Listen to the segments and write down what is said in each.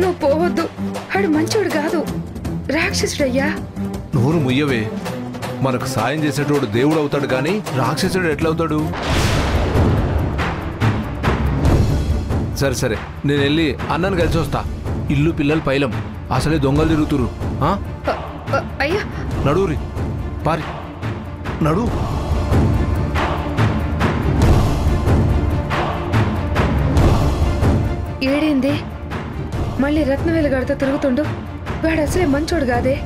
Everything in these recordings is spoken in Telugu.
నువ్వు పోవద్దు. ఆడు మంచోడు కాదు, రాక్షసుడయ్యా. నోరు ముయ్యవే. మనకు సాయం చేసేటోడు దేవుడు అవుతాడు కానీ రాక్షసుడు ఎట్లవుతాడు? సరే సరే, నేను వెళ్ళి అన్నను కలిసి వస్తా. ఇల్లు పిల్లలు పైలం, అసలే దొంగలు తిరుగుతురు. అయ్యా నడువురి, పారి నడు. ఏడేంది మళ్ళీ రత్నవేలు గడితో తిరుగుతుండు? వాడు అసలే మంచోడు కాదే.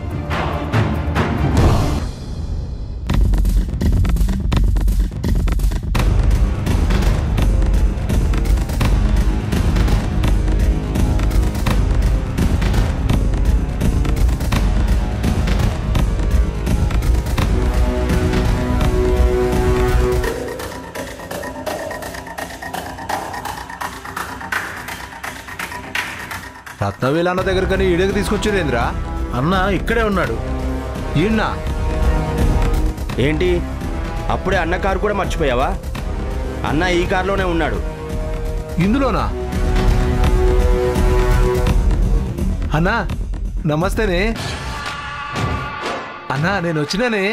రత్నవేలు అన్న దగ్గర కానీ ఈడకి తీసుకొచ్చారేంద్రా? అన్న ఇక్కడే ఉన్నాడు. ఈయన్నా ఏంటి అప్పుడే అన్న కారు కూడా మర్చిపోయావా? అన్న ఈ కారులోనే ఉన్నాడు. ఇందులోనా? అన్నా నమస్తేనే. అన్నా నేను వచ్చినానే,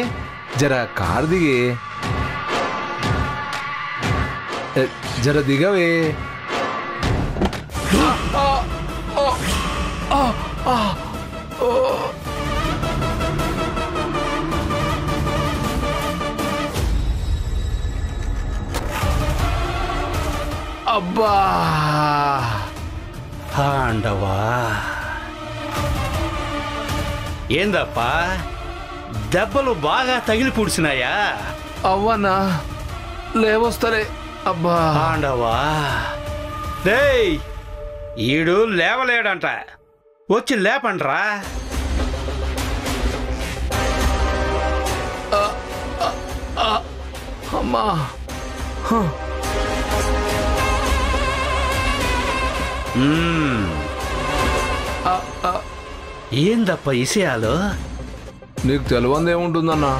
జర కారు దిగి. జర దిగవే. అబ్బా పాండవా, ఏందప్పా దెబ్బలు బాగా తగిలి పుడిసినాయా? అవ్వన్నా లేవొస్తలే. అబ్బా పాండవా, డేయ్ ఈడు లేవలేడంట, వచ్చి లేపండ్రా. అమ్మా ఏందప్ప విషయాలు? నీకు తెలవందేముంటుందన్నా?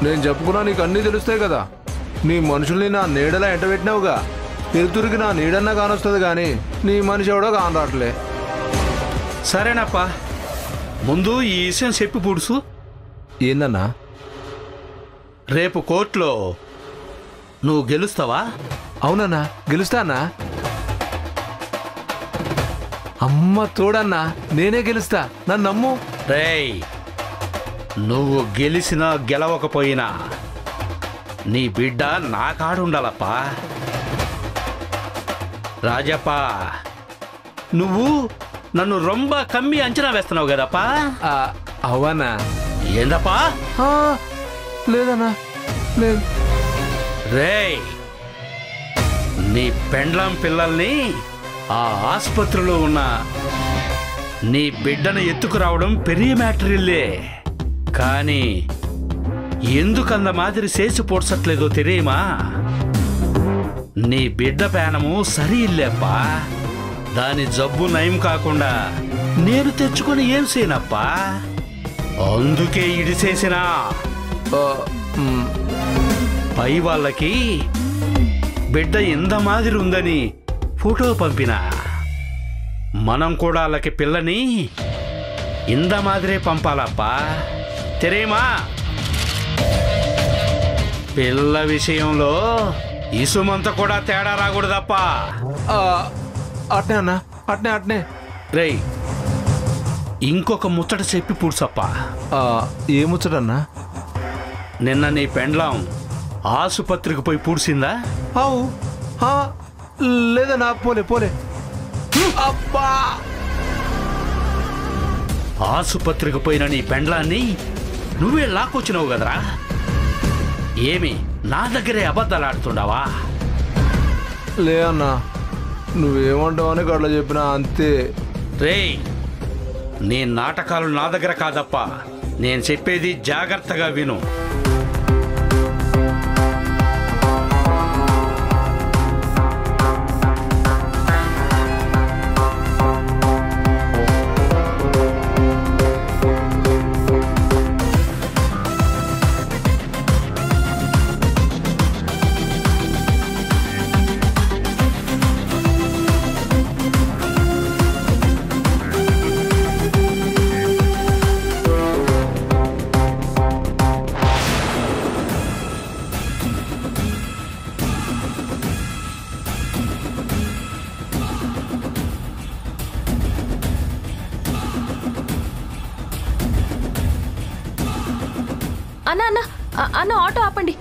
నేను చెప్పుకున్నా నీకు అన్నీ తెలుస్తాయి కదా. నీ మనుషుల్ని నా నీడలా ఎంటబెట్టినావుగా, ఎదురుకి నా నీడన్నా కానొస్తుంది కానీ నీ మనిషి ఎవడో కానరాట్లే. సరేనప్పా, ముందు ఈ విషయం చెప్పి పుడుసు. ఏందన్నా? రేపు కోర్టులో నువ్వు గెలుస్తావా? అవునన్నా గెలుస్తానా? అమ్మ తోడన్నా, నేనే గెలుస్తా, నన్ను నమ్ము. రేయ్ నువ్వు గెలిచినా గెలవకపోయినా నీ బిడ్డ నా కాడుండాలప్పా. రాజప్ప, నువ్వు నన్ను రొంబ కమ్మి అంచనా వేస్తున్నావు కదప్పా? అవనా? ఏందప్పా? లేదన్నా లేదు. రేయ్ నీ పెండ్లం పిల్లల్ని ఆ ఆసుపత్రిలో ఉన్న నీ బిడ్డను ఎత్తుకురావడం పెరియ మ్యాటరిల్లే, కానీ ఎందుకంద మాదిరి చేసి పొడ్చట్లేదో తెలియమా? నీ బిడ్డ పేనము సరియిల్లేప్పా. దాని జబ్బు నయం కాకుండా నేను తెచ్చుకొని ఏం చేయనప్పా. అందుకే ఇడిసేసినా. పై వాళ్ళకి బిడ్డ ఎంత మాదిరి ఉందని ఫోటో పంపినా. మనం కూడా వాళ్ళకి పిల్లని ఇంద మాదిరే పంపాలప్పా, తెరేమా? పిల్ల విషయంలో ఇసుమంత కూడా తేడా రాకూడదప్పా. అట్నే అన్నా, అట్నే అట్నే. రేయ్ ఇంకొక ముచ్చట చెప్పి పూడ్సప్పా. ఏ ముచ్చటన్నా? నిన్న నీ పెండ్లాం ఆసుపత్రికి పోయి పూడ్సిందా? అవు లేదన్నా, పోలే పోలే. అబ్బా, ఆసుపత్రికి పోయిన నీ పెండ్లాన్ని నువ్వే లాక్కొచ్చినావు కదరా. ఏమి నా దగ్గరే అబద్ధాలు ఆడుతుండావా? లే అన్నా, నువ్వేమంటావని గట్ల చెప్పినా అంతే. రేయ్ నీ నాటకాలు నా దగ్గర కాదప్పా, నేను చెప్పేది జాగ్రత్తగా విను. అన్న అన్న అన్న ఆటో ఆపండి.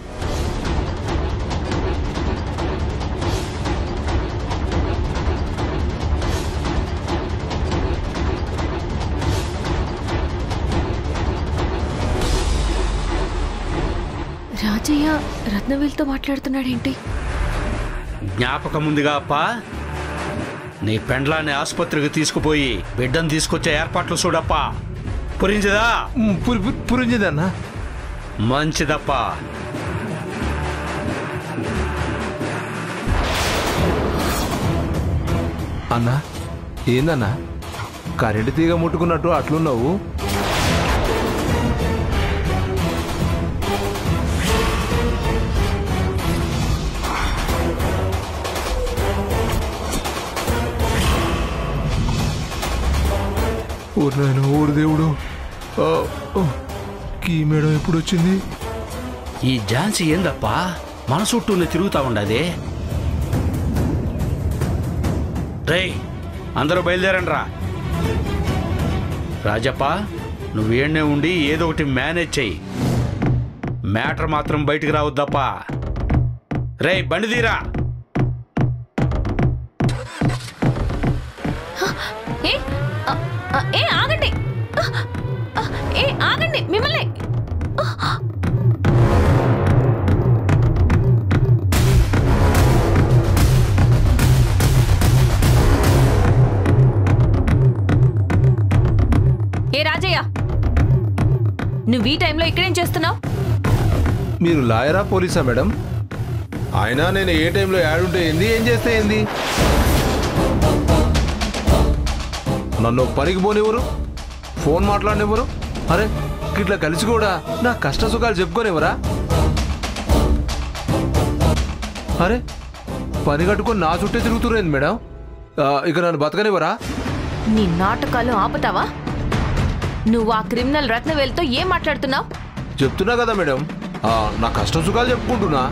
రాజయ్య రత్నవేలుతో మాట్లాడుతున్నాడేంటి? జ్ఞాపకం ఉందిగా అప్పా, నీ పెండ్లాన్ని ఆసుపత్రికి తీసుకుపోయి బిడ్డను తీసుకొచ్చే ఏర్పాట్లు చూడప్పా. పురించదా? పురించిందన్నా. మంచిదప్పా. అన్నా ఏందన్నా కరెంటు తీగ ముట్టుకున్నట్టు అట్లున్నావు? ఊరినాయన ఊరు దేవుడు, కీ మేడం ఎప్పుడు వచ్చింది? ఈ ఝాన్సీ ఏందప్పా మన చుట్టూనే తిరుగుతా ఉండదే? రేయ్, అందరూ బయలుదేరండి రా. రాజప్ప, నువ్వేణ్ణే ఉండి ఏదో ఒకటి మేనేజ్ చెయ్యి. మ్యాటర్ మాత్రం బయటికి రావద్దప్పా. రేయ్, బండి తీరా. ఆగండి, ఆగండి మిమ్మల్ని. ఏ రాజయ్య, నువ్వు ఈ టైంలో ఇక్కడేం చేస్తున్నావు? మీరు లాయరా పోలీసా మేడం? అయినా నేను ఏ టైంలో యాడుంటే ఏంది, ఏం చేస్తే ఏంది? నన్ను పనికి పోనివ్వరు, ఫోన్ మాట్లాడినివ్వరు. అరే ఇట్లా కలిసి కూడా నా కష్ట సుఖాలు చెప్పుకోనివ్వరా? అరే పని కట్టుకొని నా చుట్టే తిరుగుతురేంది మేడం? ఇక నన్ను బతకనివ్వరా? నీ నాటకాలు ఆపుతావా? నువ్వు ఆ క్రిమినల్ రత్నవేలుతో ఏం మాట్లాడుతున్నావు? చెప్తున్నా కదా మేడం, నా కష్ట సుఖాలు చెప్పుకుంటున్నా.